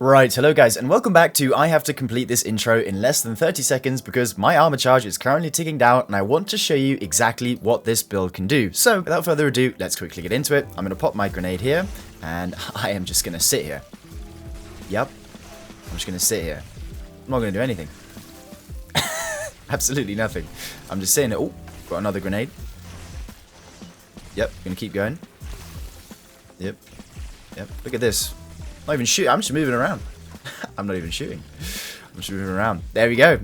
Right, hello guys, and welcome back to I have to complete this intro in less than 30 seconds because my armor charge is currently ticking down and I want to show you exactly what this build can do. So, without further ado, let's quickly get into it. I'm going to pop my grenade here, and I am just going to sit here. Yep, I'm just going to sit here. I'm not going to do anything. Absolutely nothing. I'm just sitting there. Oh, got another grenade. Yep, going to keep going. Yep, look at this. Not even shooting. I'm just moving around. I'm not even shooting. I'm just moving around. There we go.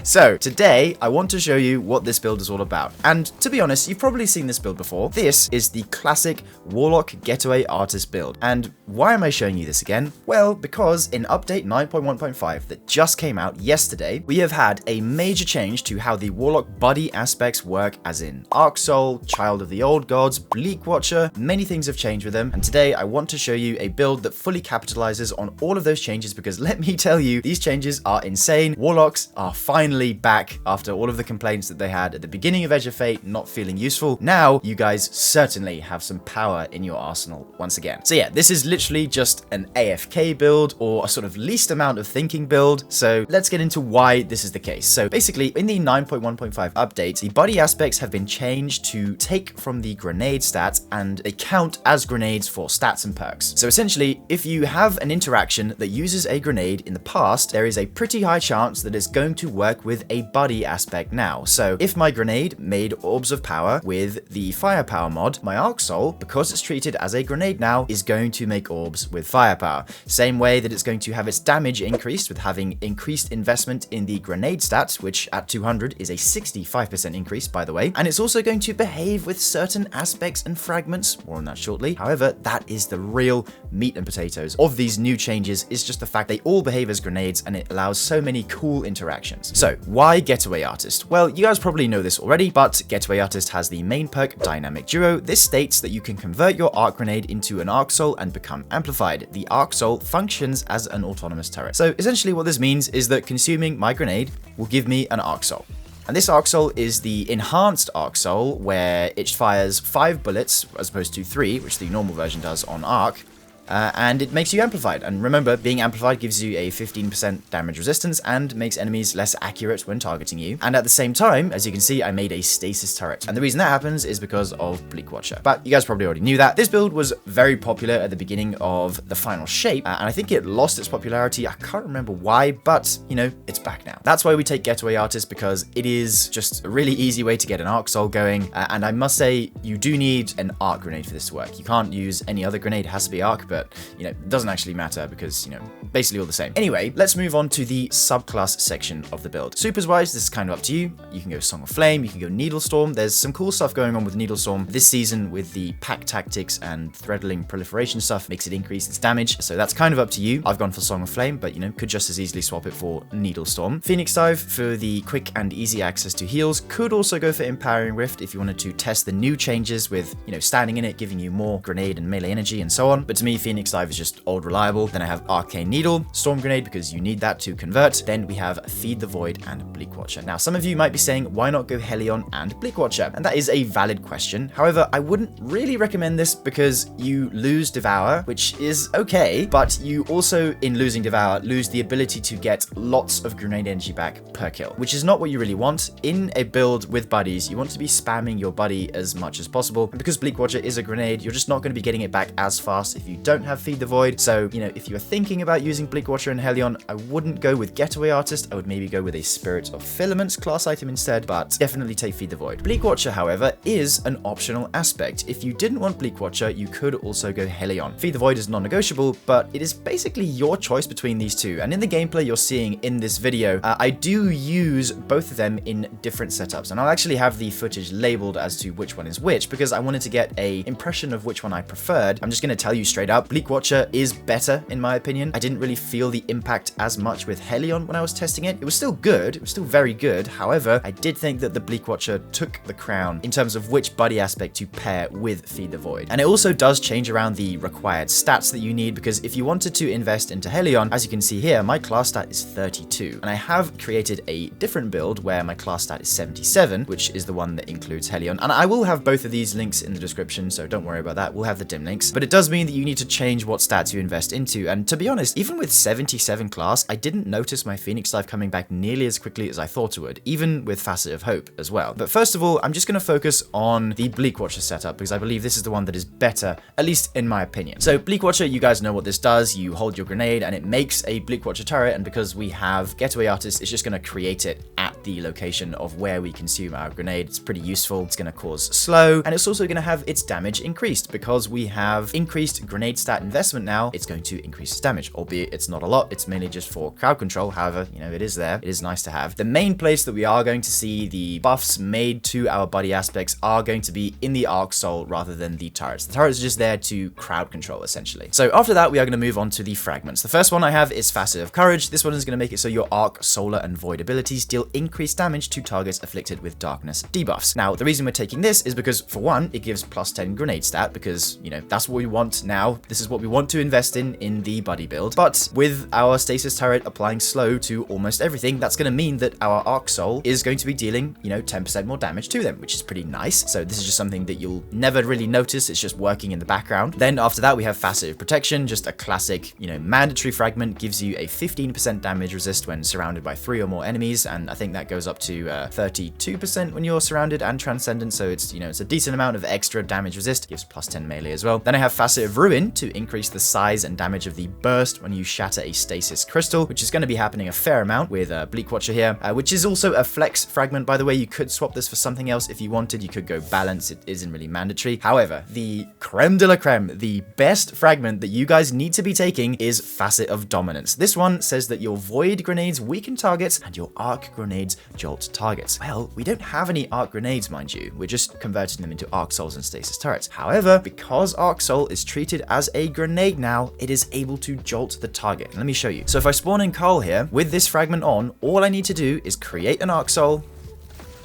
So, today, I want to show you what this build is all about. And, to be honest, you've probably seen this build before. This is the classic Warlock Getaway Artist build. And why am I showing you this again? Well, because in update 9.1.5 that just came out yesterday, we have had a major change to how the Warlock buddy aspects work, as in Arc Soul, Child of the Old Gods, Bleak Watcher. Many things have changed with them. And today, I want to show you a build that fully capitalizes on all of those changes because let me tell you, these changes are insane. Warlocks are finally back after all of the complaints that they had at the beginning of Edge of Fate not feeling useful. Now, you guys certainly have some power in your arsenal once again. So yeah, this is literally just an AFK build or a sort of least amount of thinking build. So let's get into why this is the case. So basically, in the 9.1.5 update, the buddy aspects have been changed to take from the grenade stats and they count as grenades for stats and perks. So essentially, if you have an interaction that uses a grenade in the past, there is a pretty high chance that it's going to work with a buddy aspect now. So if my grenade made orbs of power with the firepower mod, my Arc Soul, because it's treated as a grenade now, is going to make orbs with firepower. Same way that it's going to have its damage increased with having increased investment in the grenade stats, which at 200 is a 65% increase, by the way. And it's also going to behave with certain aspects and fragments, more on that shortly. However, that is the real meat and potatoes of these new changes, is just the fact they all behave as grenades and it allows so many cool interactions. So, why Getaway Artist? Well, you guys probably know this already, but Getaway Artist has the main perk, Dynamic Duo. This states that you can convert your Arc Grenade into an Arc Soul and become amplified. The Arc Soul functions as an autonomous turret. So, essentially what this means is that consuming my grenade will give me an Arc Soul. And this Arc Soul is the enhanced Arc Soul, where it fires 5 bullets as opposed to 3, which the normal version does on Arc. And it makes you amplified. And remember, being amplified gives you a 15% damage resistance and makes enemies less accurate when targeting you. And at the same time, as you can see, I made a stasis turret. And the reason that happens is because of Bleak Watcher. But you guys probably already knew that. This build was very popular at the beginning of the final shape, and I think it lost its popularity. I can't remember why, but, you know, it's back now. That's why we take Getaway Artist, because it is just a really easy way to get an Arc Soul going. And I must say, you do need an Arc Grenade for this to work. You can't use any other grenade. It has to be Arc, but you know, it doesn't actually matter because, you know, basically all the same. Anyway, let's move on to the subclass section of the build. Supers wise, this is kind of up to you. You can go Song of Flame, you can go Needlestorm. There's some cool stuff going on with Needlestorm this season with the pack tactics and threadling proliferation stuff makes it increase its damage. So that's kind of up to you. I've gone for Song of Flame, but you know, could just as easily swap it for Needlestorm. Phoenix Dive for the quick and easy access to heals. Could also go for Empowering Rift if you wanted to test the new changes with, you know, standing in it, giving you more grenade and melee energy and so on. But to me, Phoenix Dive is just old reliable. Then I have Arcane Needle, Storm Grenade because you need that to convert. Then we have Feed the Void and Bleak Watcher. Now, some of you might be saying, why not go Helion and Bleak Watcher? And that is a valid question. However, I wouldn't really recommend this because you lose Devour, which is okay, but you also, in losing Devour, lose the ability to get lots of grenade energy back per kill, which is not what you really want. In a build with buddies, you want to be spamming your buddy as much as possible. And because Bleak Watcher is a grenade, you're just not going to be getting it back as fast if you don't have Feed the Void. So, you know, if you were thinking about using Bleak Watcher and Helion, I wouldn't go with Getaway Artist. I would maybe go with a Spirit of Filaments class item instead, but definitely take Feed the Void. Bleak Watcher, however, is an optional aspect. If you didn't want Bleak Watcher, you could also go Helion. Feed the Void is non-negotiable, but it is basically your choice between these two. And in the gameplay you're seeing in this video, I do use both of them in different setups. And I'll actually have the footage labeled as to which one is which, because I wanted to get an impression of which one I preferred. I'm just going to tell you straight up, Bleak Watcher is better in my opinion. I didn't really feel the impact as much with Helion when I was testing it. It was still good. It was still very good. However, I did think that the Bleak Watcher took the crown in terms of which buddy aspect to pair with Feed the Void. And it also does change around the required stats that you need, because if you wanted to invest into Helion, as you can see here, my class stat is 32. And I have created a different build where my class stat is 77, which is the one that includes Helion. And I will have both of these links in the description, so don't worry about that. We'll have the dim links. But it does mean that you need to change what stats you invest into. And to be honest, even with 77 class, I didn't notice my Phoenix life coming back nearly as quickly as I thought it would, even with Facet of Hope as well. But first of all, I'm just going to focus on the Bleak Watcher setup because I believe this is the one that is better, at least in my opinion. So Bleak Watcher, you guys know what this does. You hold your grenade and it makes a Bleak Watcher turret, and because we have Getaway Artist, it's just going to create it at the location of where we consume our grenade. It's pretty useful. It's going to cause slow, and it's also going to have its damage increased because we have increased grenade stat investment now. It's going to increase its damage, albeit it's not a lot. It's mainly just for crowd control. However, you know, it is there. It is nice to have. The main place that we are going to see the buffs made to our buddy aspects are going to be in the Arc Soul rather than the turrets. The turrets are just there to crowd control, essentially. So after that, we are going to move on to the fragments. The first one I have is Facet of Courage. This one is going to make it so your Arc, Solar, and Void abilities deal increased damage to targets afflicted with darkness debuffs. Now, the reason we're taking this is because, for one, it gives plus 10 grenade stat because, you know, that's what we want now. This is what we want to invest in the buddy build. But with our stasis turret applying slow to almost everything, that's going to mean that our Arc Soul is going to be dealing, you know, 10% more damage to them, which is pretty nice. So this is just something that you'll never really notice. It's just working in the background. Then after that, we have Facet of Protection, just a classic, you know, mandatory fragment, gives you a 15% damage resist when surrounded by 3 or more enemies, and I think that goes up to 32% when you're surrounded and transcendent, so it's, you know, it's a decent amount of extra damage resist, gives plus 10 melee as well. Then I have Facet of Ruin to increase the size and damage of the burst when you shatter a stasis crystal, which is going to be happening a fair amount with Bleak Watcher here, which is also a flex fragment, by the way. You could swap this for something else if you wanted. You could go balance. It isn't really mandatory. However, the creme de la creme, the best fragment that you guys need to be taking is Facet of Dominance. This one says that your Void grenades weaken targets and your Arc grenades jolt targets. Well, we don't have any Arc grenades, mind you. We're just converting them into Arc Souls and Stasis turrets. However, because Arc Soul is treated as a grenade now, it is able to jolt the target. Let me show you. So if I spawn in Carl here, with this fragment on, all I need to do is create an Arc Soul,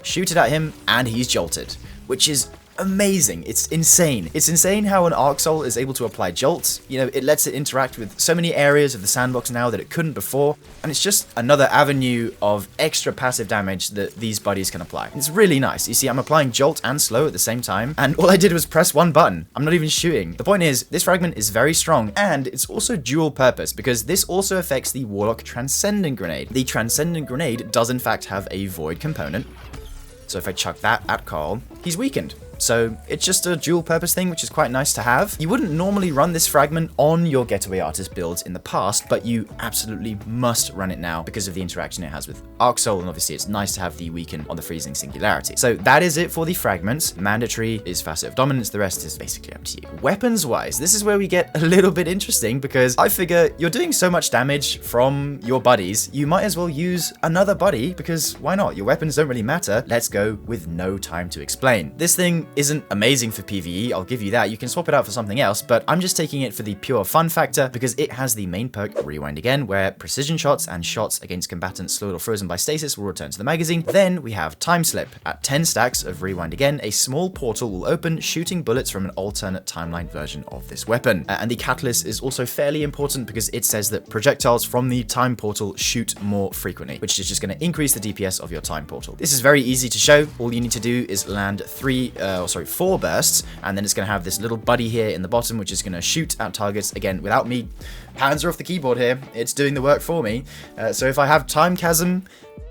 shoot it at him, and he's jolted, which is amazing. It's insane. It's insane how an Arc Soul is able to apply jolts. You know, it lets it interact with so many areas of the sandbox now that it couldn't before, and it's just another avenue of extra passive damage that these buddies can apply. It's really nice. You see, I'm applying jolt and slow at the same time, and all I did was press one button. I'm not even shooting. The point is, this fragment is very strong, and it's also dual purpose, because this also affects the Warlock Transcendent Grenade. The Transcendent Grenade does in fact have a Void component, so if I chuck that at Carl, he's weakened. So it's just a dual purpose thing, which is quite nice to have. You wouldn't normally run this fragment on your Getaway Artist builds in the past, but you absolutely must run it now because of the interaction it has with Arc Soul, and obviously it's nice to have the weaken on the Freezing Singularity. So that is it for the fragments. Mandatory is Facet of Dominance, the rest is basically up to you. Weapons wise, this is where we get a little bit interesting, because I figure you're doing so much damage from your buddies, you might as well use another buddy, because why not? Your weapons don't really matter. Let's go with No Time to Explain. This thing isn't amazing for PvE, I'll give you that. You can swap it out for something else, but I'm just taking it for the pure fun factor because it has the main perk Rewind Again, where precision shots and shots against combatants slowed or frozen by stasis will return to the magazine. Then we have Time Slip. At 10 stacks of Rewind Again, a small portal will open, shooting bullets from an alternate timeline version of this weapon. And the catalyst is also fairly important because it says that projectiles from the time portal shoot more frequently, which is just going to increase the DPS of your time portal. This is very easy to show. All you need to do is land 4 bursts, and then it's going to have this little buddy here in the bottom, which is going to shoot at targets. Again, without me, hands are off the keyboard here, it's doing the work for me. So if I have Time Chasm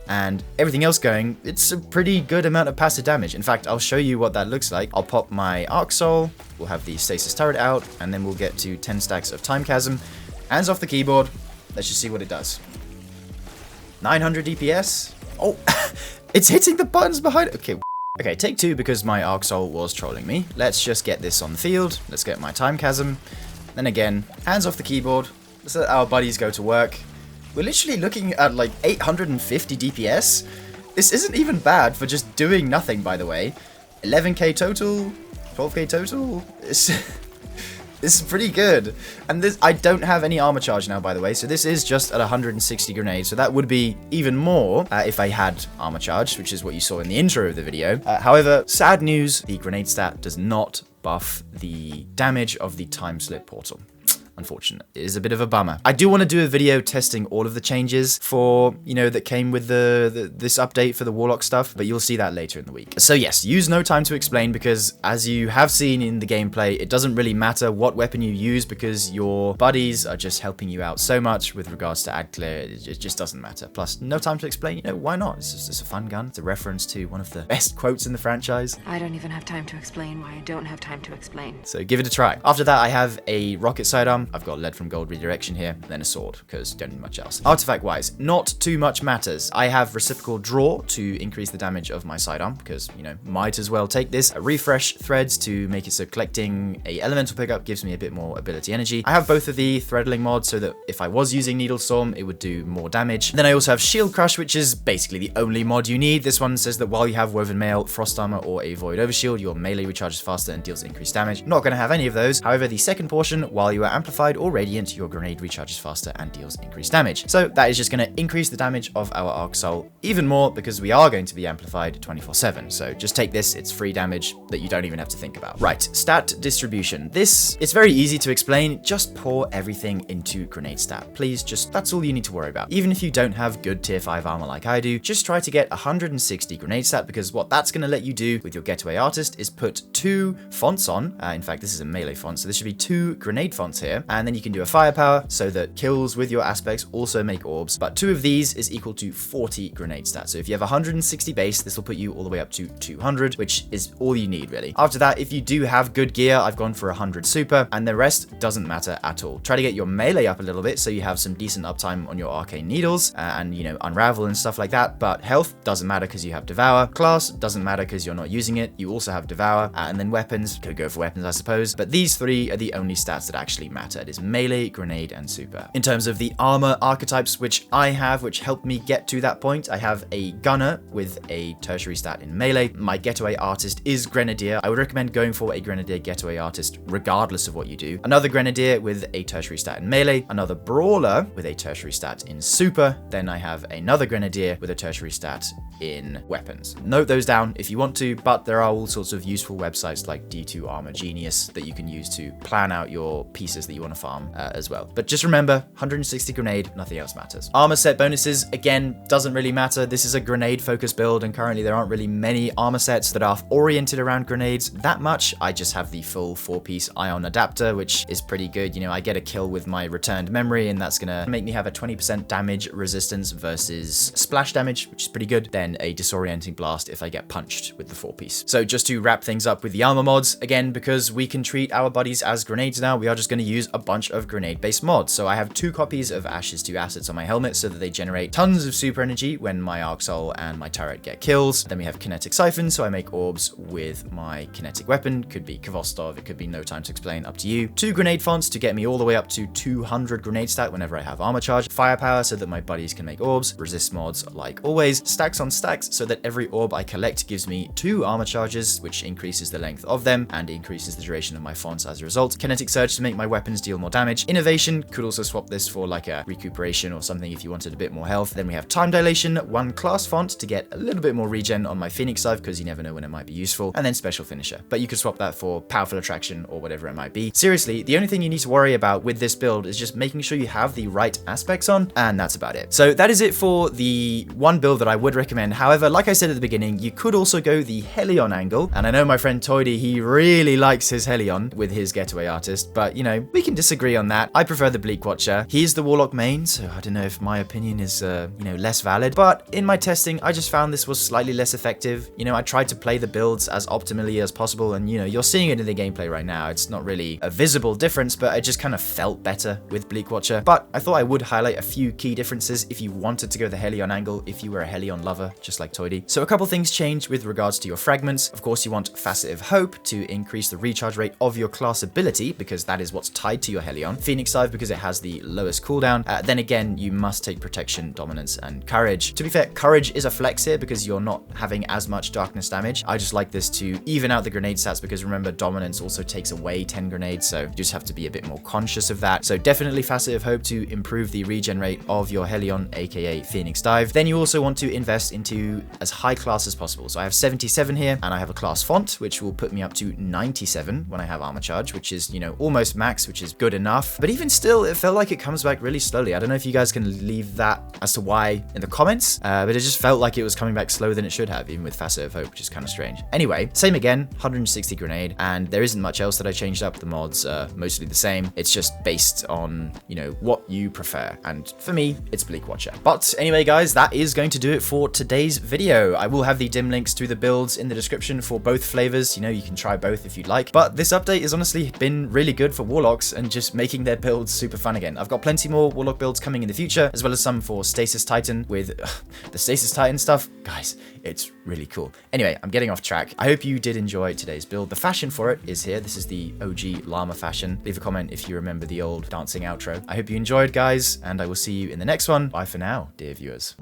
and everything else going, it's a pretty good amount of passive damage. In fact, I'll show you what that looks like. I'll pop my Arc Soul, we'll have the Stasis turret out, and then we'll get to 10 stacks of Time Chasm. Hands off the keyboard, let's just see what it does. 900 DPS. Oh, it's hitting the buttons behind it. Okay, take 2 because my Arc Soul was trolling me. Let's just get this on the field. Let's get my Time Chasm. Then again, hands off the keyboard. Let's let our buddies go to work. We're literally looking at like 850 DPS. This isn't even bad for just doing nothing, by the way. 11k total, 12k total. This is pretty good. And this, I don't have any armor charge now, by the way, so this is just at 160 grenades, so that would be even more if I had armor charge, which is what you saw in the intro of the video. However, sad news, the grenade stat does not buff the damage of the time slip portal. unfortunate. It is a bit of a bummer. I do want to do a video testing all of the changes for, that came with this update for the Warlock stuff, but you'll see that later in the week. So yes, use no time to explain, because as you have seen in the gameplay, it doesn't really matter what weapon you use, because your buddies are just helping you out so much with regards to ad clear. It just doesn't matter. Plus, no time to explain, why not? It's a fun gun. It's a reference to one of the best quotes in the franchise. I don't even have time to explain why I don't have time to explain. So give it a try. After that, I have a rocket sidearm. I've got lead from gold redirection here, then a sword, because don't need much else. Artifact wise, not too much matters. I have reciprocal draw to increase the damage of my sidearm, because, might as well take this. A refresh threads to make it so collecting a elemental pickup gives me a bit more ability energy. I have both of the threadling mods, so that if I was using Needle Storm, it would do more damage. Then I also have Shield Crush, which is basically the only mod you need. This one says that while you have Woven Mail, Frost Armor, or a Void Overshield, your melee recharges faster and deals increased damage. Not going to have any of those. However, the second portion, while you are amplified or radiant, your grenade recharges faster and deals increased damage. So that is just going to increase the damage of our Arc Soul even more, because we are going to be amplified 24/7. So just take this. It's free damage that you don't even have to think about. Right, stat distribution. It's very easy to explain. Just pour everything into grenade stat. Please, that's all you need to worry about. Even if you don't have good tier 5 armor like I do, just try to get 160 grenade stat, because what that's going to let you do with your Getaway Artist is put 2 fonts on. In fact, this is a melee font, so this should be 2 grenade fonts here, and then you can do a firepower so that kills with your aspects also make orbs, but 2 of these is equal to 40 grenade stat. So if you have 160 base, this will put you all the way up to 200, which is all you need really. After that, if you do have good gear, I've gone for 100 super, and the rest doesn't matter at all. Try to get your melee up a little bit so you have some decent uptime on your arcane needles, and unravel and stuff like that, but health doesn't matter because you have Devour. Class doesn't matter because you're not using it, you also have Devour, and then weapons, could go for weapons I suppose, but these 3 are the only stats that actually matter. It is melee, grenade, and super. In terms of the armor archetypes which I have, which helped me get to that point, I have a gunner with a tertiary stat in melee. My Getaway Artist is Grenadier. I would recommend going for a Grenadier Getaway Artist regardless of what you do. Another Grenadier with a tertiary stat in melee, another Brawler with a tertiary stat in super, then I have another Grenadier with a tertiary stat in weapons. Note those down if you want to, but there are all sorts of useful websites like D2 Armor Genius that you can use to plan out your pieces that you want to farm as well. But just remember, 160 grenade, nothing else matters. Armor set bonuses, again, doesn't really matter. This is a grenade focused build, and currently there aren't really many armor sets that are oriented around grenades that much. I just have the full 4-piece ion adapter, which is pretty good. I get a kill with my returned memory, and that's gonna make me have a 20% damage resistance versus splash damage, which is pretty good. Then a disorienting blast if I get punched with the 4-piece. So just to wrap things up with the armor mods, again, because we can treat our buddies as grenades now, we are just going to use a bunch of grenade-based mods. So I have 2 copies of Ashes to Assets on my helmet so that they generate tons of super energy when my Arc Soul and my turret get kills. Then we have Kinetic Siphon, so I make orbs with my kinetic weapon. Could be Kvostov, it could be No Time to Explain, up to you. 2 grenade fonts to get me all the way up to 200 grenade stat whenever I have armor charge. Firepower so that my buddies can make orbs. Resist mods like always. Stacks on stacks so that every orb I collect gives me 2 armor charges, which increases the length of them and increases the duration of my fonts as a result. Kinetic Surge to make my weapons deal more damage. Innovation, could also swap this for like a recuperation or something if you wanted a bit more health. Then we have Time Dilation, 1 class font to get a little bit more regen on my Phoenix Dive, because you never know when it might be useful. And then Special Finisher, but you could swap that for Powerful Attraction or whatever it might be. Seriously, the only thing you need to worry about with this build is just making sure you have the right aspects on, and that's about it. So that is it for the one build that I would recommend. However, like I said at the beginning, you could also go the Helion angle, and I know my friend Toidy, he really likes his Helion with his Getaway Artist, but we can disagree on that. I prefer the Bleak Watcher. He's the Warlock main, so I don't know if my opinion is less valid, but in my testing I just found this was slightly less effective. I tried to play the builds as optimally as possible, and you're seeing it in the gameplay right now. It's not really a visible difference, but it just kind of felt better with Bleak Watcher. But I thought I would highlight a few key differences if you wanted to go the Helion angle, if you were a Helion lover just like Toidy. So a couple things changed with regards to your fragments. Of course, you want Facet of Hope to increase the recharge rate of your class ability, because that is what's tied to your Helion. Phoenix Dive because it has the lowest cooldown. Then again, you must take Protection, Dominance, and Courage. To be fair, Courage is a flex here because you're not having as much darkness damage. I just like this to even out the grenade stats, because remember, Dominance also takes away 10 grenades, so you just have to be a bit more conscious of that. So definitely Facet of Hope to improve the regen rate of your Helion, aka Phoenix Dive. Then you also want to invest into as high class as possible. So I have 77 here, and I have a class font, which will put me up to 97 when I have armor charge, which is, almost max, which which is good enough. But even still, it felt like it comes back really slowly. I don't know if you guys can leave that as to why in the comments, but it just felt like it was coming back slower than it should have, even with Facet of Hope, which is kind of strange. Anyway, same again, 160 grenade, and there isn't much else that I changed up. The mods are mostly the same. It's just based on, you know, what you prefer. And for me, it's Bleak Watcher. But anyway, guys, that is going to do it for today's video. I will have the dim links to the builds in the description for both flavors. You know, you can try both if you'd like. But this update has honestly been really good for Warlocks and just making their builds super fun again. I've got plenty more Warlock builds coming in the future, as well as some for Stasis Titan with the Stasis Titan stuff. Guys, it's really cool. Anyway, I'm getting off track. I hope you did enjoy today's build. The fashion for it is here. This is the OG llama fashion. Leave a comment if you remember the old dancing outro. I hope you enjoyed, guys, and I will see you in the next one. Bye for now, dear viewers.